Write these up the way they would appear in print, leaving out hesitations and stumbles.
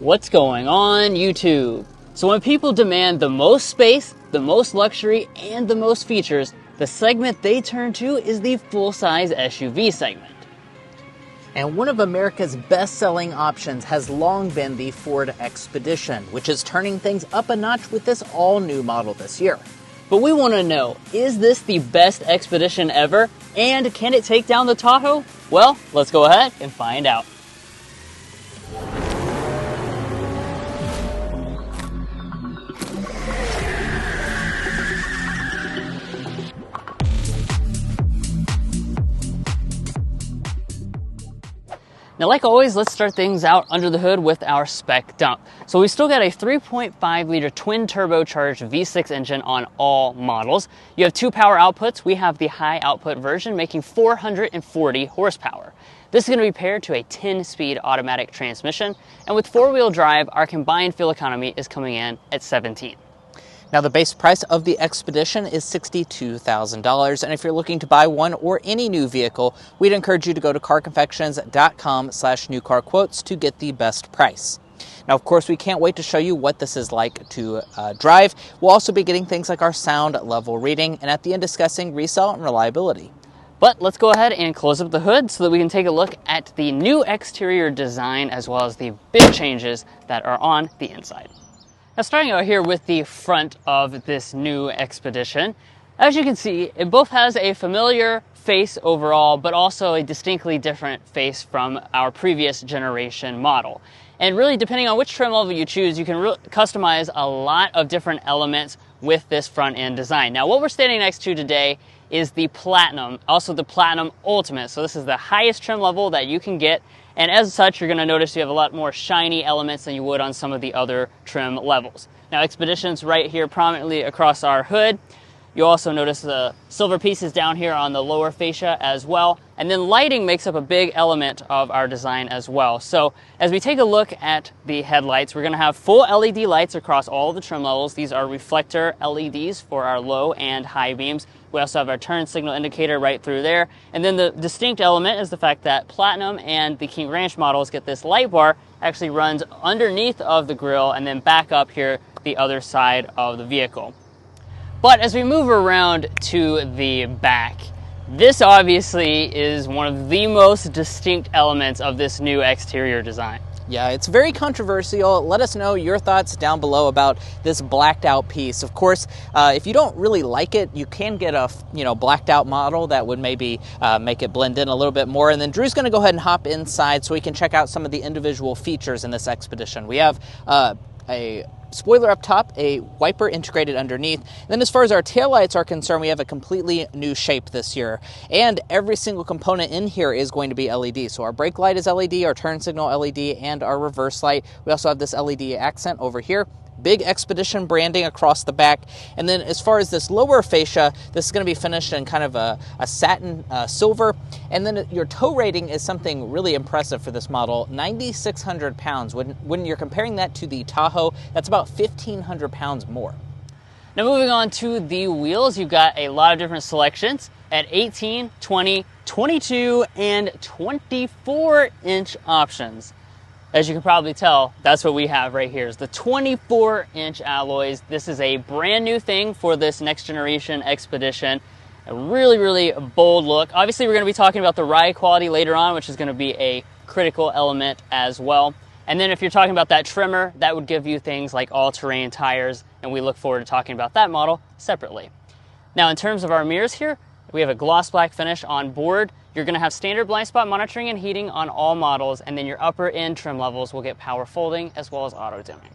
What's going on, YouTube? So when people demand the most space, the most luxury, and the most features, the segment they turn to is the full-size SUV segment. And one of America's best-selling options has long been the Ford Expedition, which is turning things up a notch with this all-new model this year. But we want to know, is this the best Expedition ever? And can it take down the Tahoe? Well, let's go ahead and find out. Now, like always, let's start things out under the hood with our spec dump. So we still got a 3.5 liter twin turbocharged V6 engine on all models. You have two power outputs. We have the high output version making 440 horsepower. This is going to be paired to a 10-speed automatic transmission. And with four-wheel drive, our combined fuel economy is coming in at 17. Now, the base price of the Expedition is $62,000, and if you're looking to buy one or any new vehicle, we'd encourage you to go to carconfections.com/newcarquotes to get the best price. Now, of course, we can't wait to show you what this is like to drive. We'll also be getting things like our sound level reading, and at the end discussing resale and reliability. But let's go ahead and close up the hood so that we can take a look at the new exterior design as well as the big changes that are on the inside. Now, starting out here with the front of this new Expedition, as you can see, it both has a familiar face overall, but also a distinctly different face from our previous generation model. And really, depending on which trim level you choose, you can customize a lot of different elements with this front end design. Now, what we're standing next to today is the Platinum, also the Platinum Ultimate. So this is the highest trim level that you can get. And as such, you're going to notice you have a lot more shiny elements than you would on some of the other trim levels. Now, Expedition's right here prominently across our hood. You also notice the silver pieces down here on the lower fascia as well. And then lighting makes up a big element of our design as well. So as we take a look at the headlights, we're going to have full LED lights across all the trim levels. These are reflector LEDs for our low and high beams. We also have our turn signal indicator right through there. And then the distinct element is the fact that Platinum and the King Ranch models get this light bar actually runs underneath of the grille and then back up here the other side of the vehicle. But as we move around to the back, this obviously is one of the most distinct elements of this new exterior design. Yeah, it's very controversial. Let us know your thoughts down below about this blacked out piece. Of course, if you don't really like it, you can get a blacked out model that would maybe make it blend in a little bit more. And then Drew's going to go ahead and hop inside so we can check out some of the individual features in this Expedition. We have a spoiler up top, a wiper integrated underneath. And then as far as our taillights are concerned, we have a completely new shape this year. And every single component in here is going to be LED. So our brake light is LED, our turn signal LED, and our reverse light. We also have this LED accent over here. Big Expedition branding across the back. And then as far as this lower fascia, this is going to be finished in kind of a satin silver. And then your tow rating is something really impressive for this model, 9,600 pounds. When you're comparing that to the Tahoe, that's about 1,500 pounds more. Now, moving on to the wheels, you've got a lot of different selections at 18, 20, 22, and 24-inch options. As you can probably tell, that's what we have right here is the 24-inch alloys. This is a brand new thing for this next generation Expedition. A really, really bold look. Obviously, we're going to be talking about the ride quality later on, which is going to be a critical element as well. And then if you're talking about that trimmer, that would give you things like all-terrain tires, and we look forward to talking about that model separately. Now, in terms of our mirrors here, we have a gloss black finish on board. You're going to have standard blind spot monitoring and heating on all models, and then your upper end trim levels will get power folding as well as auto dimming.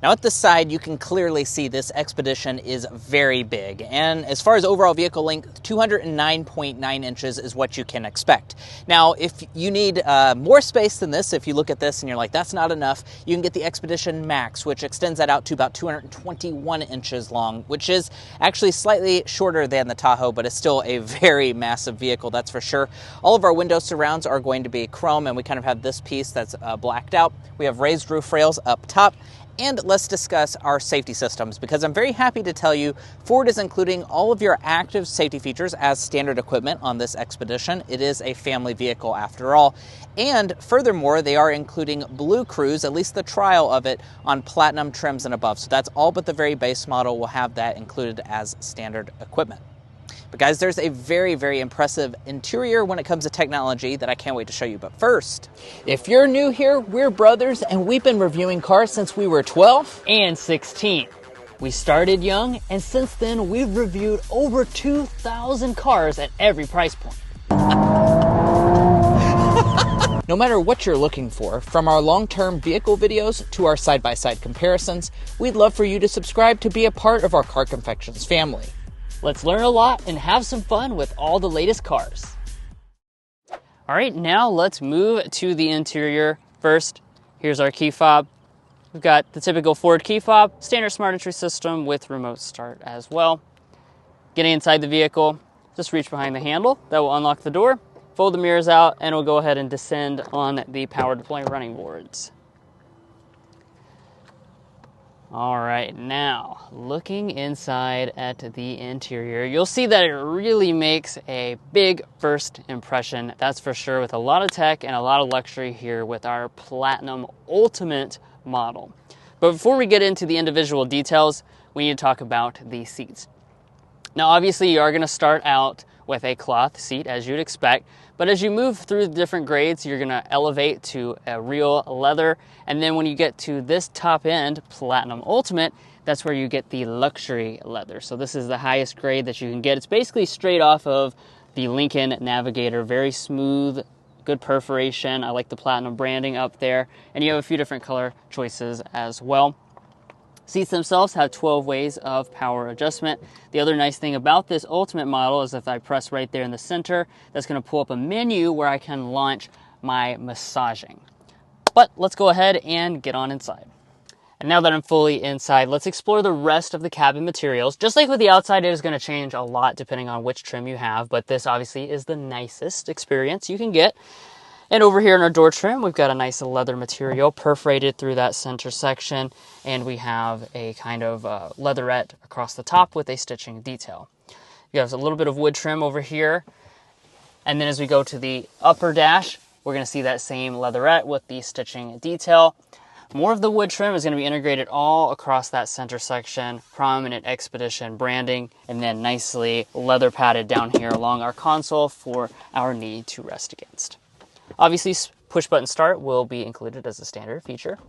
Now at the side, you can clearly see this Expedition is very big. And as far as overall vehicle length, 209.9 inches is what you can expect. Now, if you need more space than this, if you look at this and you're like, that's not enough, you can get the Expedition Max, which extends that out to about 221 inches long, which is actually slightly shorter than the Tahoe, but it's still a very massive vehicle, that's for sure. All of our window surrounds are going to be chrome, and we kind of have this piece that's blacked out. We have raised roof rails up top, And let's discuss our safety systems, because I'm very happy to tell you Ford is including all of your active safety features as standard equipment on this Expedition. It is a family vehicle after all. And furthermore, they are including Blue Cruise, at least the trial of it, on Platinum trims and above. So that's all but the very base model will have that included as standard equipment. But guys, there's a very, very impressive interior when it comes to technology that I can't wait to show you. But first, if you're new here, we're brothers and we've been reviewing cars since we were 12 and 16. We started young, and since then we've reviewed over 2,000 cars at every price point. No matter what you're looking for, from our long-term vehicle videos to our side-by-side comparisons, we'd love for you to subscribe to be a part of our Car Confections family. Let's learn a lot and have some fun with all the latest cars. All right, now let's move to the interior. First, here's our key fob. We've got the typical Ford key fob, standard smart entry system with remote start as well. Getting inside the vehicle, just reach behind the handle. That will unlock the door, fold the mirrors out, and we'll go ahead and descend on the power deploy running boards. All right, now looking inside at the interior, you'll see that it really makes a big first impression, that's for sure, with a lot of tech and a lot of luxury here with our Platinum Ultimate model. But before we get into the individual details, we need to talk about the seats. Now, obviously, you are going to start out with a cloth seat, as you'd expect, but as you move through the different grades, you're going to elevate to a real leather, and then when you get to this top end, Platinum Ultimate, that's where you get the luxury leather. So this is the highest grade that you can get. It's basically straight off of the Lincoln Navigator, very smooth, good perforation. I like the Platinum branding up there, and you have a few different color choices as well. Seats themselves have 12 ways of power adjustment. The other nice thing about this Ultimate model is if I press right there in the center, that's going to pull up a menu where I can launch my massaging. But let's go ahead and get on inside. And now that I'm fully inside, let's explore the rest of the cabin materials. Just like with the outside, it is going to change a lot depending on which trim you have, but this obviously is the nicest experience you can get. And over here in our door trim, we've got a nice leather material perforated through that center section, and we have a kind of leatherette across the top with a stitching detail. You have a little bit of wood trim over here, and then as we go to the upper dash, we're going to see that same leatherette with the stitching detail. More of the wood trim is going to be integrated all across that center section, prominent Expedition branding, and then nicely leather padded down here along our console for our knee to rest against. Obviously, push button start will be included as a standard feature.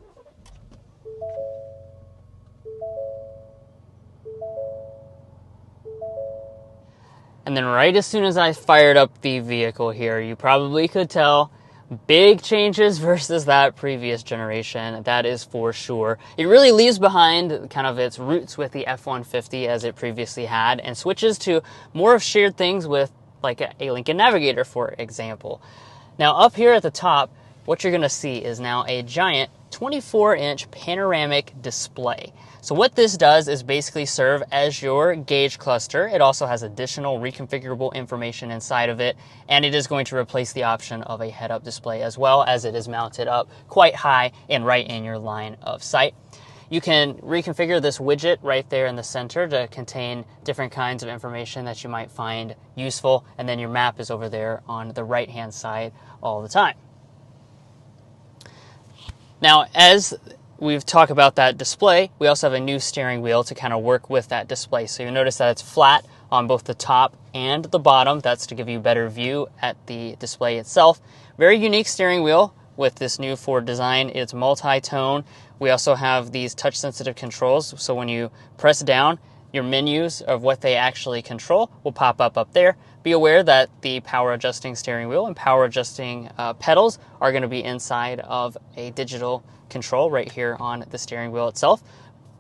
And then right as soon as I fired up the vehicle here, you probably could tell big changes versus that previous generation, that is for sure. It really leaves behind kind of its roots with the F-150 as it previously had and switches to more of shared things with like a Lincoln Navigator, for example. Now up here at the top, what you're going to see is now a giant 24-inch panoramic display. So what this does is basically serve as your gauge cluster. It also has additional reconfigurable information inside of it, and it is going to replace the option of a head-up display as well, as it is mounted up quite high and right in your line of sight. You can reconfigure this widget right there in the center to contain different kinds of information that you might find useful, and then your map is over there on the right-hand side all the time. Now, as we've talked about that display, we also have a new steering wheel to kind of work with that display. So you'll notice that it's flat on both the top and the bottom. That's to give you a better view at the display itself. Very unique steering wheel with this new Ford design. It's multi-tone. We also have these touch-sensitive controls, so when you press down, your menus of what they actually control will pop up there. Be aware that the power adjusting steering wheel and power adjusting pedals are going to be inside of a digital control right here on the steering wheel itself.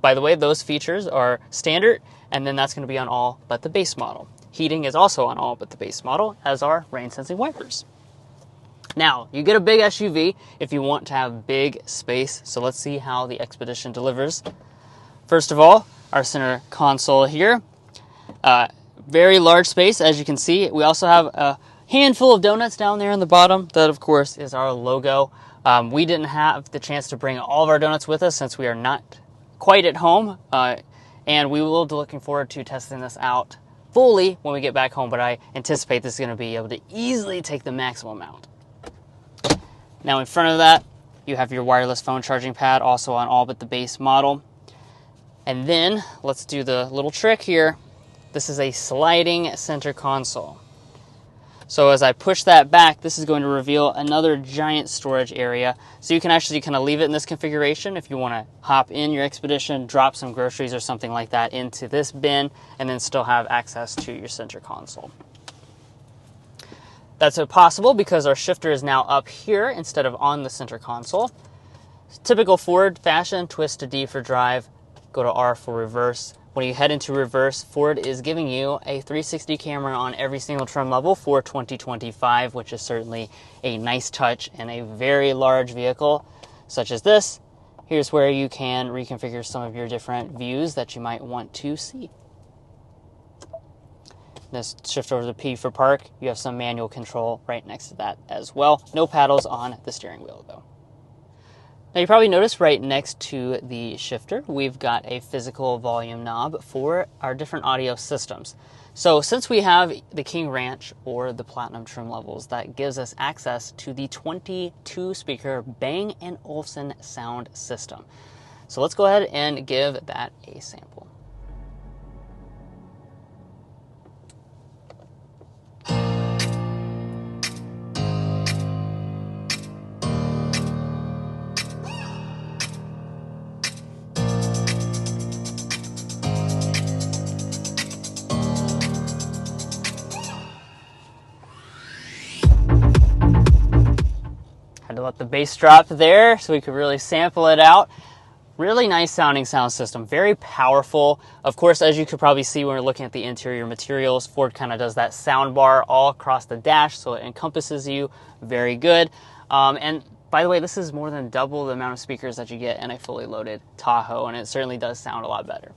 By the way, those features are standard, and then that's going to be on all but the base model. Heating is also on all but the base model, as are rain-sensing wipers. Now, you get a big SUV if you want to have big space, so let's see how the Expedition delivers. First of all, our center console here. Very large space, as you can see. We also have a handful of donuts down there in the bottom. That, of course, is our logo. We didn't have the chance to bring all of our donuts with us since we are not quite at home, and we will be looking forward to testing this out fully when we get back home, but I anticipate this is going to be able to easily take the maximum amount. Now in front of that, you have your wireless phone charging pad, also on all but the base model. And then, let's do the little trick here. This is a sliding center console. So as I push that back, this is going to reveal another giant storage area. So you can actually kind of leave it in this configuration if you want to hop in your Expedition, drop some groceries or something like that into this bin, and then still have access to your center console. That's possible because our shifter is now up here instead of on the center console. Typical Ford fashion, twist to D for drive, go to R for reverse. When you head into reverse, Ford is giving you a 360 camera on every single trim level for 2025, which is certainly a nice touch in a very large vehicle such as this. Here's where you can reconfigure some of your different views that you might want to see. Let's shift over to P for park. You have some manual control right next to that as well. No paddles on the steering wheel though. Now you probably noticed right next to the shifter, we've got a physical volume knob for our different audio systems. So since we have the King Ranch or the Platinum trim levels, that gives us access to the 22 speaker Bang & Olufsen sound system. So let's go ahead and give that a sample. To let the bass drop there so we could really sample it out. Really nice sounding sound system, very powerful. Of course, as you could probably see when we're looking at the interior materials, Ford kind of does that sound bar all across the dash so it encompasses you. Very good. And by the way, this is more than double the amount of speakers that you get in a fully loaded Tahoe, and it certainly does sound a lot better.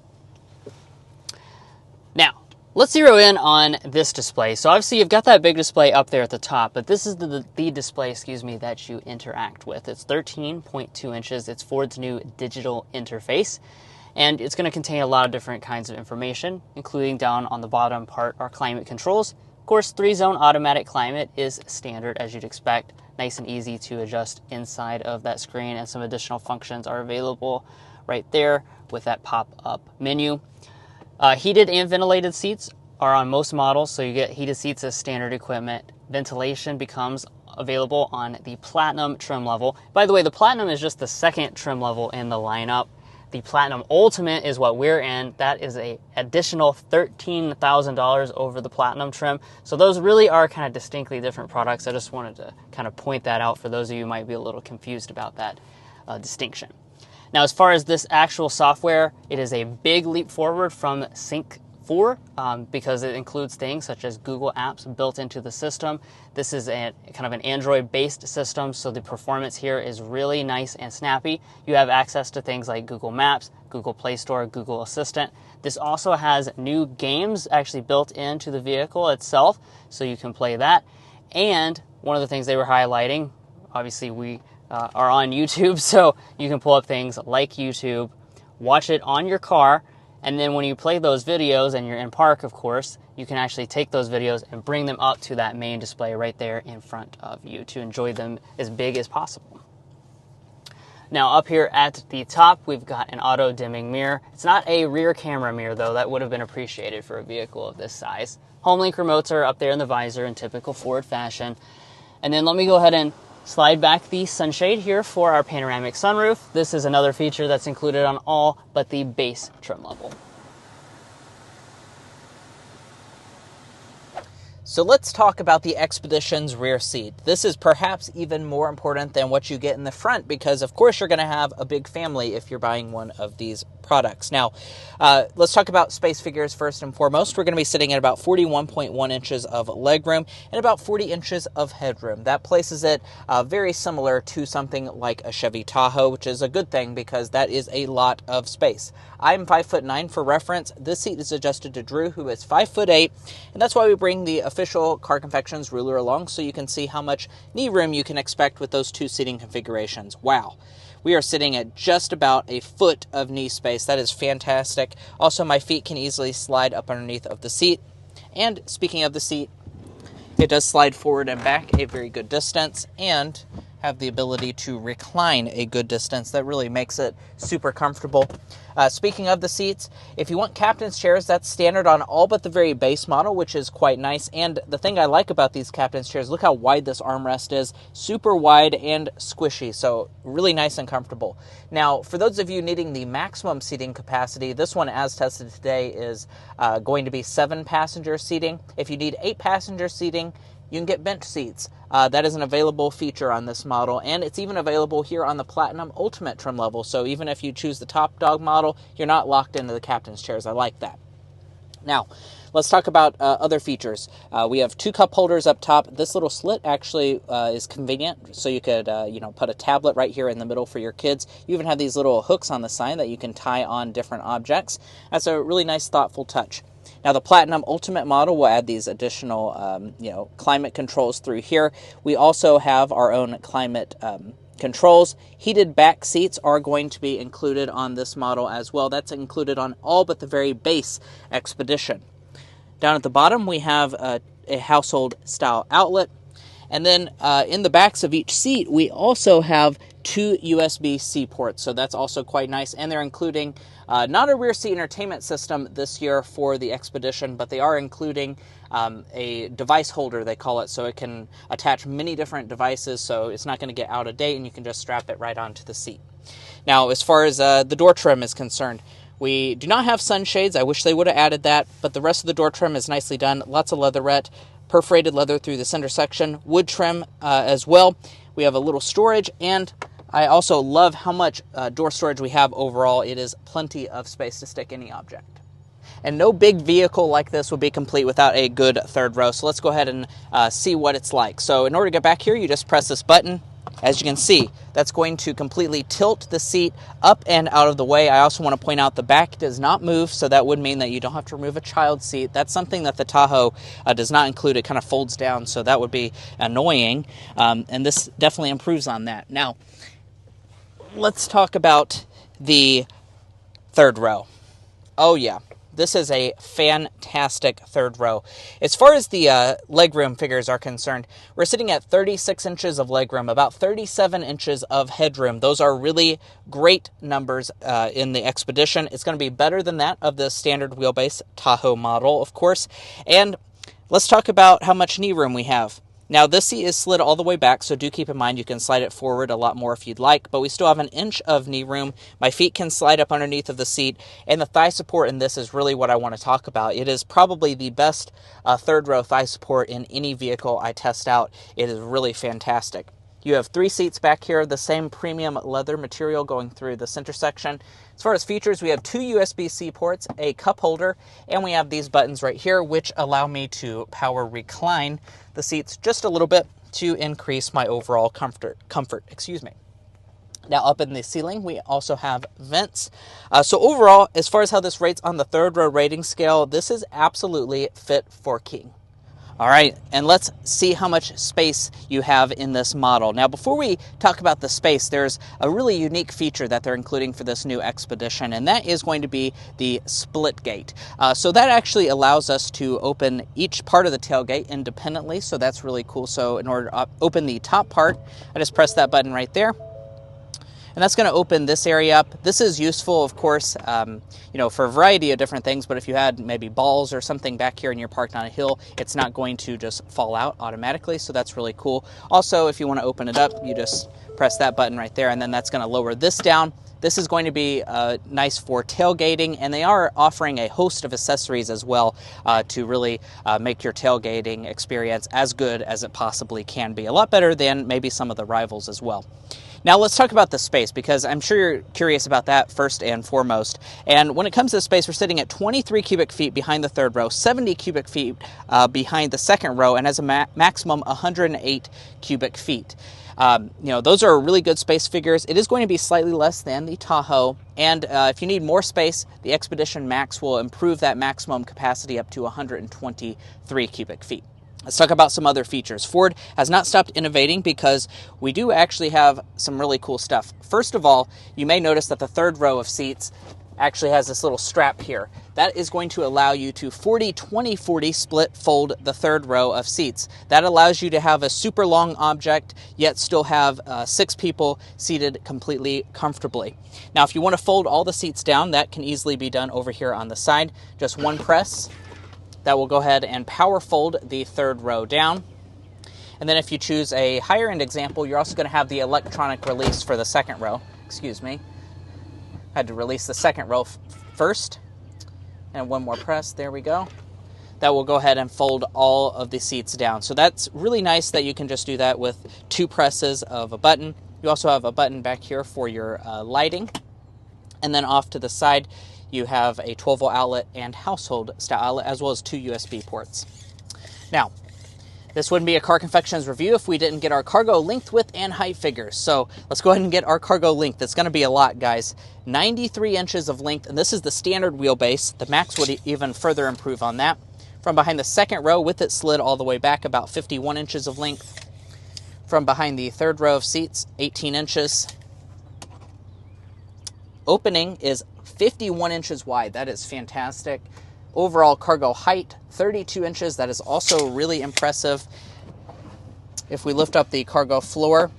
Now, let's zero in on this display. So obviously you've got that big display up there at the top, but this is the display, that you interact with. It's 13.2 inches. It's Ford's new digital interface, and it's going to contain a lot of different kinds of information, including down on the bottom part are climate controls. Of course, 3-zone automatic climate is standard as you'd expect. Nice and easy to adjust inside of that screen, and some additional functions are available right there with that pop-up menu. Heated and ventilated seats are on most models, so you get heated seats as standard equipment. Ventilation becomes available on the Platinum trim level. By the way, the Platinum is just the second trim level in the lineup. The Platinum Ultimate is what we're in. That is an additional $13,000 over the Platinum trim. So those really are kind of distinctly different products. I just wanted to kind of point that out for those of you who might be a little confused about that distinction. Now, as far as this actual software, it is a big leap forward from Sync 4 because it includes things such as Google Apps built into the system. This is kind of an Android-based system, so the performance here is really nice and snappy. You have access to things like Google Maps, Google Play Store, Google Assistant. This also has new games actually built into the vehicle itself, so you can play that. And one of the things they were highlighting, obviously we are on YouTube, so you can pull up things like YouTube, watch it on your car, and then when you play those videos and you're in park, of course, you can actually take those videos and bring them up to that main display right there in front of you to enjoy them as big as possible. Now up here at the top, we've got an auto dimming mirror. It's not a rear camera mirror though, that would have been appreciated for a vehicle of this size. HomeLink remotes are up there in the visor in typical Ford fashion. And then let me go ahead and slide back the sunshade here for our panoramic sunroof. This is another feature that's included on all but the base trim level. So let's talk about the Expedition's rear seat. This is perhaps even more important than what you get in the front because, of course, you're going to have a big family if you're buying one of these products. Now, let's talk about space figures first and foremost. We're going to be sitting at about 41.1 inches of legroom and about 40 inches of headroom. That places it very similar to something like a Chevy Tahoe, which is a good thing because that is a lot of space. I'm 5'9" for reference. This seat is adjusted to Drew, who is 5'8", and that's why we bring the official official Car Confections ruler along so you can see how much knee room you can expect with those 2 seating configurations. Wow. We are sitting at just about a foot of knee space. That is fantastic. Also, my feet can easily slide up underneath of the seat. And speaking of the seat, it does slide forward and back a very good distance and have the ability to recline a good distance. That really makes it super comfortable. Speaking of the seats, if you want captain's chairs, that's standard on all but the very base model, which is quite nice. And the thing I like about these captain's chairs, look how wide this armrest is. Super wide and squishy, so really nice and comfortable. Now, for those of you needing the maximum seating capacity, this one, as tested today, is going to be 7-passenger seating. If you need 8-passenger seating, you can get bench seats. That is an available feature on this model, and it's even available here on the Platinum Ultimate trim level. So even if you choose the top dog model, you're not locked into the captain's chairs. I like that. Now, let's talk about other features. We have 2 cup holders up top. This little slit actually is convenient, so you could put a tablet right here in the middle for your kids. You even have these little hooks on the side that you can tie on different objects. That's a really nice, thoughtful touch. Now, the Platinum Ultimate model will add these additional, climate controls through here. We also have our own climate controls. Heated back seats are going to be included on this model as well. That's included on all but the very base Expedition. Down at the bottom, we have a household-style outlet. And then in the backs of each seat, we also have 2 USB-C ports, so that's also quite nice. And they're including not a rear seat entertainment system this year for the Expedition, but they are including a device holder, they call it, so it can attach many different devices, so it's not going to get out of date, and you can just strap it right onto the seat. Now, as far as the door trim is concerned, we do not have sunshades. I wish they would have added that, but the rest of the door trim is nicely done. Lots of leatherette, perforated leather through the center section, wood trim as well. We have a little storage, and I also love how much door storage we have overall. It is plenty of space to stick any object. And no big vehicle like this would be complete without a good third row. So let's go ahead and see what it's like. So in order to get back here, you just press this button. As you can see, that's going to completely tilt the seat up and out of the way. I also want to point out the back does not move, so that would mean that you don't have to remove a child seat. That's something that the Tahoe does not include. It kind of folds down, so that would be annoying, and this definitely improves on that. Now, let's talk about the third row. Oh yeah. This is a fantastic third row. As far as the legroom figures are concerned, we're sitting at 36 inches of legroom, about 37 inches of headroom. Those are really great numbers in the Expedition. It's going to be better than that of the standard wheelbase Tahoe model, of course. And let's talk about how much knee room we have. Now, this seat is slid all the way back, so do keep in mind you can slide it forward a lot more if you'd like, but we still have an inch of knee room. My feet can slide up underneath of the seat, and the thigh support in this is really what I want to talk about. It is probably the best third row thigh support in any vehicle I test out. It is really fantastic. You have 3 seats back here, the same premium leather material going through the center section. As far as features, we have 2 USB-C ports, a cup holder, and we have these buttons right here, which allow me to power recline the seats just a little bit to increase my overall comfort. Now, up in the ceiling, we also have vents. So overall, as far as how this rates on the third row rating scale, this is absolutely fit for king. All right, and let's see how much space you have in this model. Now, before we talk about the space, there's a really unique feature that they're including for this new Expedition, and that is going to be the split gate. So that actually allows us to open each part of the tailgate independently, so that's really cool. So in order to open the top part, I just press that button right there. And that's going to open this area up. This is useful, of course, for a variety of different things, but if you had maybe balls or something back here and you're parked on a hill, it's not going to just fall out automatically, so that's really cool. Also, if you want to open it up, you just press that button right there, and then that's going to lower this down. This is going to be nice for tailgating, and they are offering a host of accessories as well to really make your tailgating experience as good as it possibly can be. A lot better than maybe some of the rivals as well. Now let's talk about the space, because I'm sure you're curious about that first and foremost. And when it comes to space, we're sitting at 23 cubic feet behind the third row, 70 cubic feet behind the second row, and as a maximum 108 cubic feet. Those are really good space figures. It is going to be slightly less than the Tahoe, and if you need more space, the Expedition Max will improve that maximum capacity up to 123 cubic feet. Let's talk about some other features. Ford has not stopped innovating because we do actually have some really cool stuff. First of all, you may notice that the third row of seats actually has this little strap here. That is going to allow you to 40-20-40 split fold the third row of seats. That allows you to have a super long object, yet still have 6 people seated completely comfortably. Now, if you want to fold all the seats down, that can easily be done over here on the side. Just one press. That will go ahead and power fold the third row down. And then if you choose a higher end example, you're also going to have the electronic release for the second row. Excuse me. I had to release the second row first. And one more press. There we go. That will go ahead and fold all of the seats down. So that's really nice that you can just do that with 2 presses of a button. You also have a button back here for your lighting. And then off to the side, you have a 12-volt outlet and household style outlet, as well as 2 USB ports. Now, this wouldn't be a Car Confections review if we didn't get our cargo length, width, and height figures. So let's go ahead and get our cargo length. It's going to be a lot, guys. 93 inches of length, and this is the standard wheelbase. The Max would even further improve on that. From behind the second row, with it slid all the way back, about 51 inches of length. From behind the third row of seats, 18 inches. Opening is 51 inches wide. That is fantastic. Overall cargo height, 32 inches. That is also really impressive. If we lift up the cargo floor,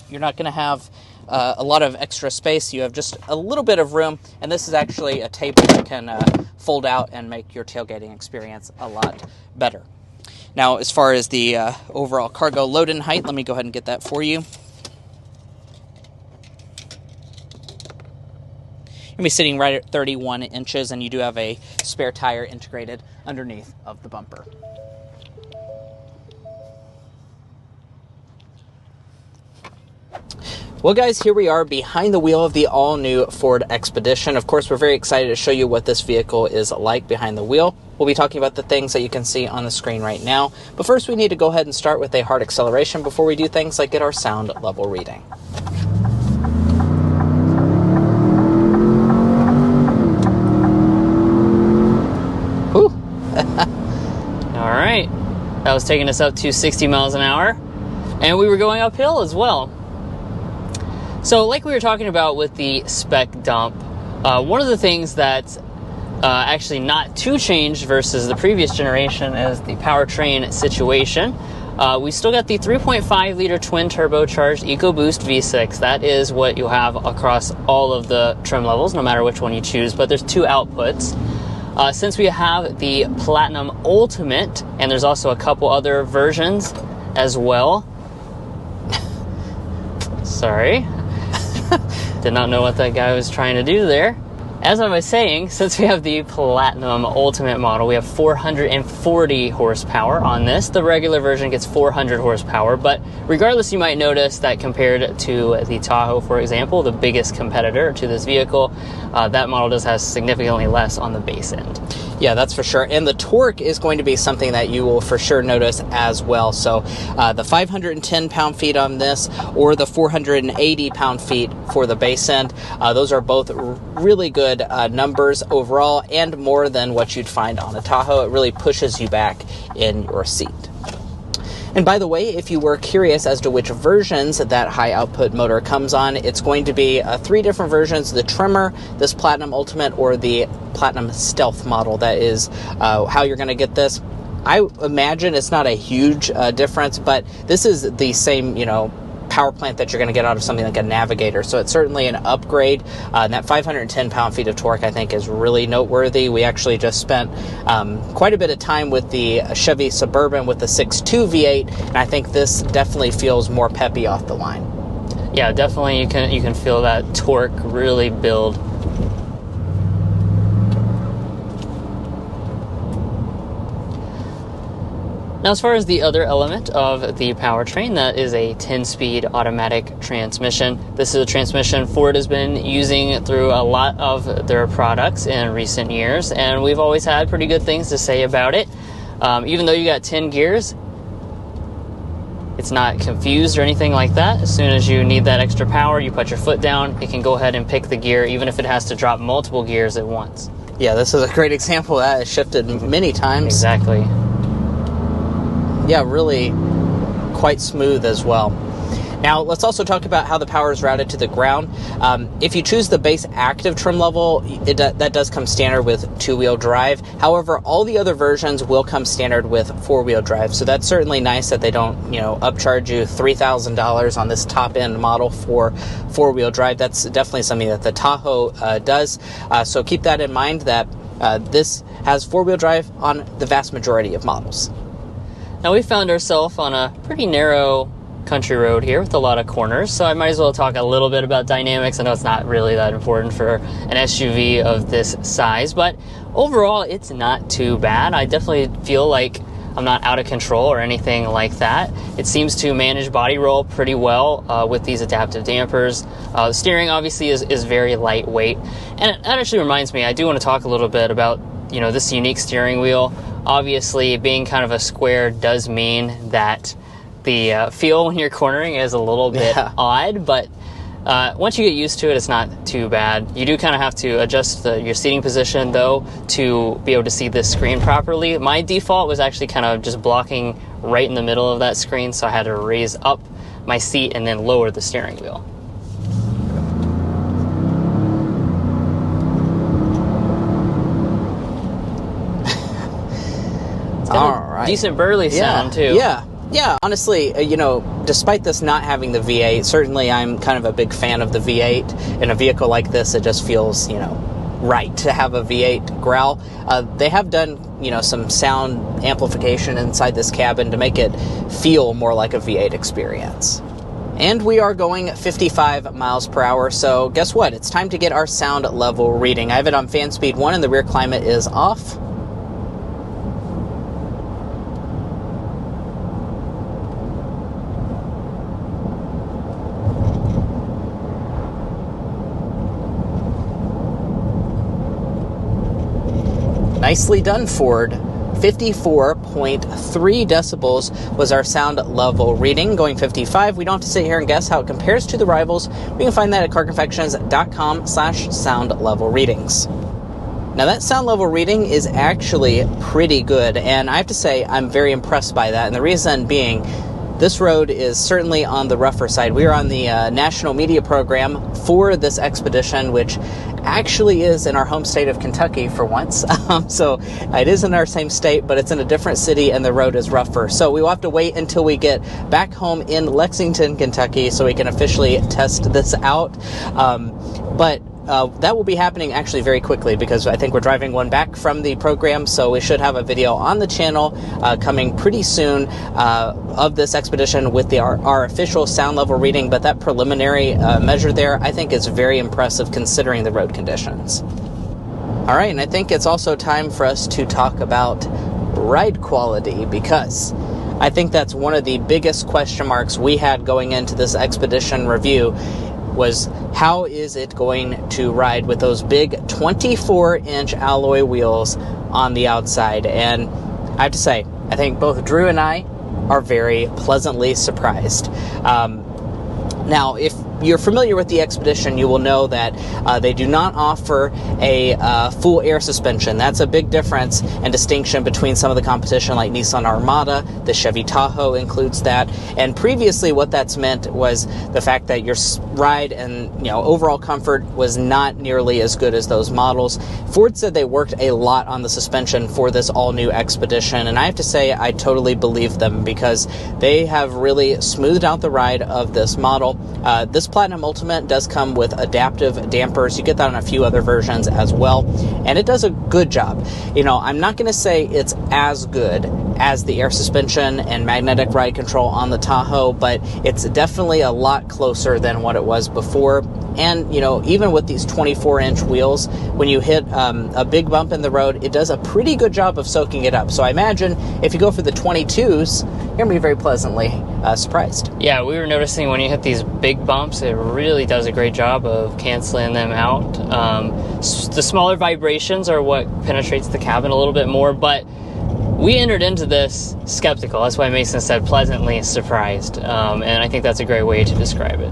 you're not going to have a lot of extra space. You have just a little bit of room, and this is actually a table that can fold out and make your tailgating experience a lot better. Now, as far as the overall cargo load-in height, let me go ahead and get that for you. Be sitting right at 31 inches, and you do have a spare tire integrated underneath of the bumper. Well, guys, here we are behind the wheel of the all-new Ford Expedition. Of course, we're very excited to show you what this vehicle is like behind the wheel. We'll be talking about the things that you can see on the screen right now. But first, we need to go ahead and start with a hard acceleration before we do things like get our sound level reading. All right, that was taking us up to 60 miles an hour, and we were going uphill as well. So like we were talking about with the spec dump, one of the things that's actually not too changed versus the previous generation is the powertrain situation. We still got the 3.5 liter twin turbocharged EcoBoost V6. That is what you'll have across all of the trim levels, no matter which one you choose, but there's 2 outputs. Since we have the Platinum Ultimate, and there's also a couple other versions as well. Sorry. Did not know what that guy was trying to do there. As I was saying, since we have the Platinum Ultimate model, we have 440 horsepower on this. The regular version gets 400 horsepower, but regardless, you might notice that compared to the Tahoe, for example, the biggest competitor to this vehicle, that model does have significantly less on the base end. Yeah, that's for sure. And the torque is going to be something that you will for sure notice as well. So the 510 pound-feet on this or the 480 pound-feet for the base end, those are both really good numbers overall and more than what you'd find on a Tahoe. It really pushes you back in your seat. And by the way, if you were curious as to which versions that high output motor comes on, it's going to be 3 different versions: the Trimmer, this Platinum Ultimate, or the Platinum Stealth model. That is how you're going to get this. I imagine it's not a huge difference, but this is the same, power plant that you're going to get out of something like a Navigator. So it's certainly an upgrade. And that 510 pound-feet of torque, I think, is really noteworthy. We actually just spent quite a bit of time with the Chevy Suburban with the 6.2 V8, and I think this definitely feels more peppy off the line. Yeah, definitely you can feel that torque really build. Now, as far as the other element of the powertrain, that is a 10-speed automatic transmission. This is a transmission Ford has been using through a lot of their products in recent years, and we've always had pretty good things to say about it. Even though you got 10 gears, it's not confused or anything like that. As soon as you need that extra power, you put your foot down, it can go ahead and pick the gear, even if it has to drop multiple gears at once. Yeah, this is a great example of that. It shifted many times. Exactly. yeah, really quite smooth as well. Now, let's also talk about how the power is routed to the ground. If you choose the base active trim level, that does come standard with 2-wheel drive. However, all the other versions will come standard with 4-wheel drive. So that's certainly nice that they don't, upcharge you $3,000 on this top-end model for 4-wheel drive. That's definitely something that the Tahoe does. So keep that in mind, that this has 4-wheel drive on the vast majority of models. Now, we found ourselves on a pretty narrow country road here with a lot of corners, so I might as well talk a little bit about dynamics. I know it's not really that important for an SUV of this size, but overall it's not too bad. I definitely feel like I'm not out of control or anything like that. It seems to manage body roll pretty well with these adaptive dampers. The steering obviously is very lightweight, and that actually reminds me, I do want to talk a little bit about this unique steering wheel. Obviously, being kind of a square does mean that the feel when you're cornering is a little bit odd, but once you get used to it, it's not too bad. You do kind of have to adjust your seating position, though, to be able to see this screen properly. My default was actually kind of just blocking right in the middle of that screen, so I had to raise up my seat and then lower the steering wheel. All right. Decent burly sound, too. Yeah, honestly, despite this not having the V8, certainly I'm kind of a big fan of the V8. In a vehicle like this, it just feels, right to have a V8 growl. They have done, some sound amplification inside this cabin to make it feel more like a V8 experience. And we are going 55 miles per hour, so guess what? It's time to get our sound level reading. I have it on fan speed 1 and the rear climate is off. Nicely done, Ford. 54.3 decibels was our sound level reading. Going 55, we don't have to sit here and guess how it compares to the rivals. We can find that at carconfections.com/sound level readings. Now, that sound level reading is actually pretty good, and I have to say I'm very impressed by that, and the reason being, this road is certainly on the rougher side. We are on the national media program for this expedition, which actually is in our home state of Kentucky for once. So it is in our same state, but it's in a different city and the road is rougher. So we will have to wait until we get back home in Lexington, Kentucky, so we can officially test this out. But that will be happening actually very quickly, because I think we're driving one back from the program, so we should have a video on the channel coming pretty soon of this expedition with our official sound level reading. But that preliminary measure there, I think, is very impressive considering the road conditions. All right, and I think it's also time for us to talk about ride quality, because I think that's one of the biggest question marks we had going into this expedition review, was how is it going to ride with those big 24-inch alloy wheels on the outside. And I have to say, I think both Drew and I are very pleasantly surprised. Now, if you're familiar with the Expedition, you will know that they do not offer a full air suspension. That's a big difference and distinction between some of the competition like Nissan Armada. The Chevy Tahoe includes that. And previously what that's meant was the fact that your ride and overall comfort was not nearly as good as those models. Ford said they worked a lot on the suspension for this all-new Expedition, and I have to say I totally believe them, because they have really smoothed out the ride of this model. This Platinum Ultimate does come with adaptive dampers. You get that on a few other versions as well, and it does a good job. I'm not going to say it's as good as the air suspension and magnetic ride control on the Tahoe, but it's definitely a lot closer than what it was before. And, even with these 24-inch wheels, when you hit a big bump in the road, it does a pretty good job of soaking it up. So I imagine if you go for the 22s, you're going to be very pleasantly surprised. Yeah, we were noticing when you hit these big bumps, it really does a great job of canceling them out. The smaller vibrations are what penetrates the cabin a little bit more, but we entered into this skeptical. That's why Mason said pleasantly surprised, and I think that's a great way to describe it.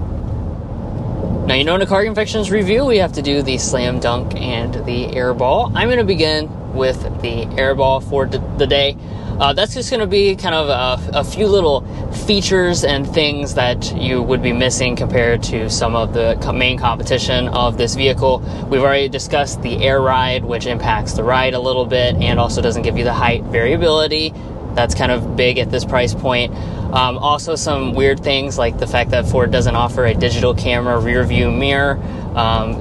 Now, in a Car Confections review, we have to do the Slam Dunk and the Airball. I'm going to begin with the Airball for the day. That's just going to be kind of a few little features and things that you would be missing compared to some of the main competition of this vehicle. We've already discussed the air ride, which impacts the ride a little bit and also doesn't give you the height variability. That's kind of big at this price point. Also some weird things like the fact that Ford doesn't offer a digital camera rear view mirror,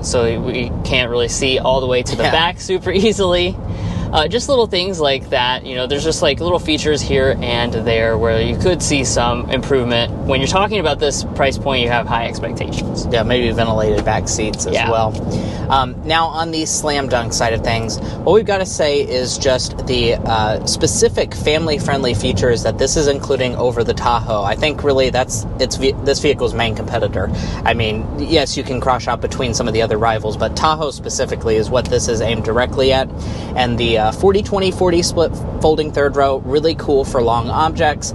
so we can't really see all the way to the back super easily. Just little things like that. There's just like little features here and there where you could see some improvement. When you're talking about this price point, you have high expectations. Yeah, maybe ventilated back seats as well. Now, on the slam dunk side of things, what we've got to say is just the specific family-friendly features that this is including over the Tahoe. I think really that's this vehicle's main competitor. I mean, yes, you can cross out between some of the other rivals, but Tahoe specifically is what this is aimed directly at. And the 40-20-40 split folding third row, really cool for long objects.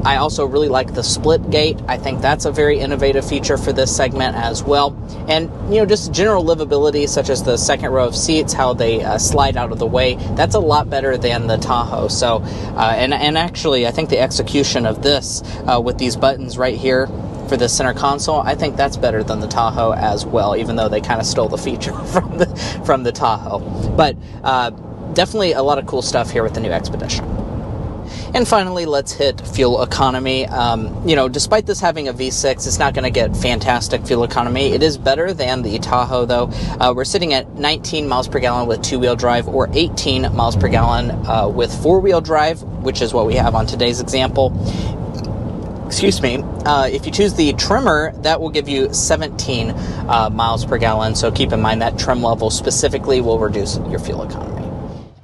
I also really like the split gate. I think that's a very innovative feature for this segment as well. And, just general livability, such as the second row of seats, how they slide out of the way, that's a lot better than the Tahoe. So, and actually, I think the execution of this with these buttons right here for the center console, I think that's better than the Tahoe as well, even though they kind of stole the feature from the Tahoe. But definitely a lot of cool stuff here with the new Expedition. And finally, let's hit fuel economy. Despite this having a V6, it's not going to get fantastic fuel economy. It is better than the Tahoe, though. We're sitting at 19 miles per gallon with two-wheel drive, or 18 miles per gallon with four-wheel drive, which is what we have on today's example. Excuse me. If you choose the trimmer, that will give you 17 miles per gallon. So keep in mind that trim level specifically will reduce your fuel economy.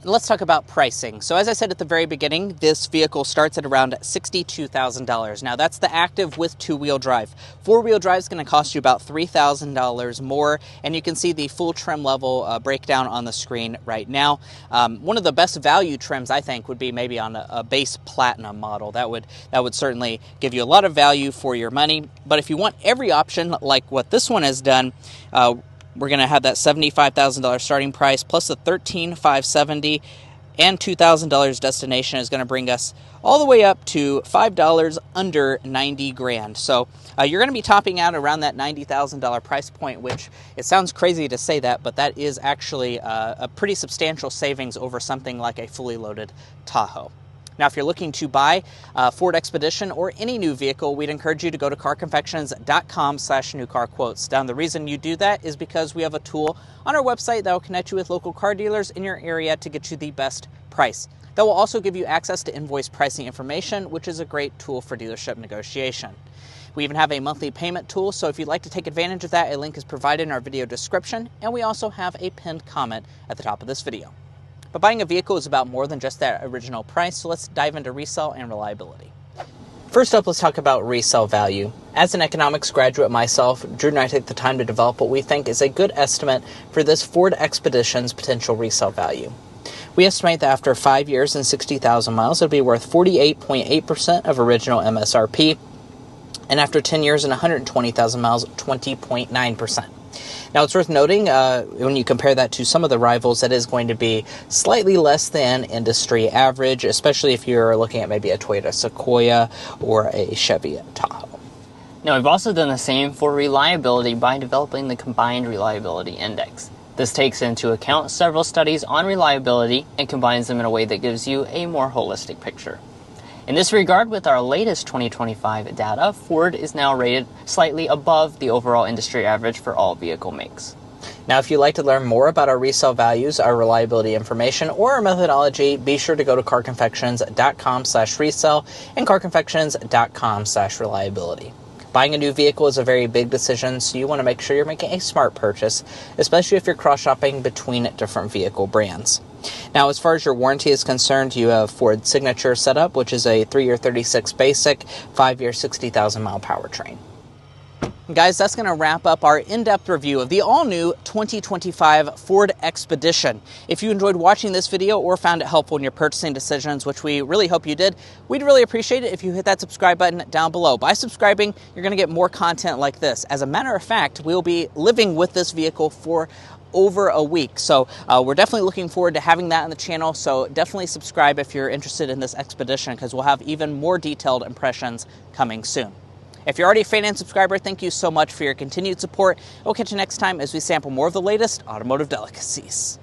Let's talk about pricing. So as I said at the very beginning, this vehicle starts at around $62,000. Now that's the active with two-wheel drive. Four-wheel drive is going to cost you about $3,000 more, and you can see the full trim level breakdown on the screen right now. One of the best value trims, I think, would be maybe on a base platinum model. That would certainly give you a lot of value for your money. But if you want every option like what this one has done, we're going to have that $75,000 starting price plus the $13,570 and $2,000 destination is going to bring us all the way up to $5 under $90,000. So you're going to be topping out around that $90,000 price point, which it sounds crazy to say that, but that is actually a pretty substantial savings over something like a fully loaded Tahoe. Now, if you're looking to buy a Ford Expedition or any new vehicle, we'd encourage you to go to carconfections.com/newcarquotes. Now, the reason you do that is because we have a tool on our website that will connect you with local car dealers in your area to get you the best price. That will also give you access to invoice pricing information, which is a great tool for dealership negotiation. We even have a monthly payment tool, so if you'd like to take advantage of that, a link is provided in our video description, and we also have a pinned comment at the top of this video. But buying a vehicle is about more than just that original price, so let's dive into resale and reliability. First up, let's talk about resale value. As an economics graduate myself, Drew and I take the time to develop what we think is a good estimate for this Ford Expedition's potential resale value. We estimate that after 5 years and 60,000 miles, it'll be worth 48.8% of original MSRP, and after 10 years and 120,000 miles, 20.9%. Now, it's worth noting, when you compare that to some of the rivals, that is going to be slightly less than industry average, especially if you're looking at maybe a Toyota Sequoia or a Chevy Tahoe. Now, we've also done the same for reliability by developing the Combined Reliability Index. This takes into account several studies on reliability and combines them in a way that gives you a more holistic picture. In this regard, with our latest 2025 data, Ford is now rated slightly above the overall industry average for all vehicle makes. Now, if you'd like to learn more about our resale values, our reliability information, or our methodology, be sure to go to carconfections.com/resale and carconfections.com/reliability. Buying a new vehicle is a very big decision, so you want to make sure you're making a smart purchase, especially if you're cross-shopping between different vehicle brands. Now, as far as your warranty is concerned, you have Ford Signature set up, which is a 3-year 36 basic, 5-year 60,000 mile powertrain. Guys, that's going to wrap up our in-depth review of the all-new 2025 Ford Expedition. If you enjoyed watching this video or found it helpful in your purchasing decisions, which we really hope you did, we'd really appreciate it if you hit that subscribe button down below. By subscribing, you're going to get more content like this. As a matter of fact, we'll be living with this vehicle for over a week. So we're definitely looking forward to having that on the channel. So definitely subscribe if you're interested in this Expedition, because we'll have even more detailed impressions coming soon. If you're already a fan and subscriber, thank you so much for your continued support. We'll catch you next time as we sample more of the latest automotive delicacies.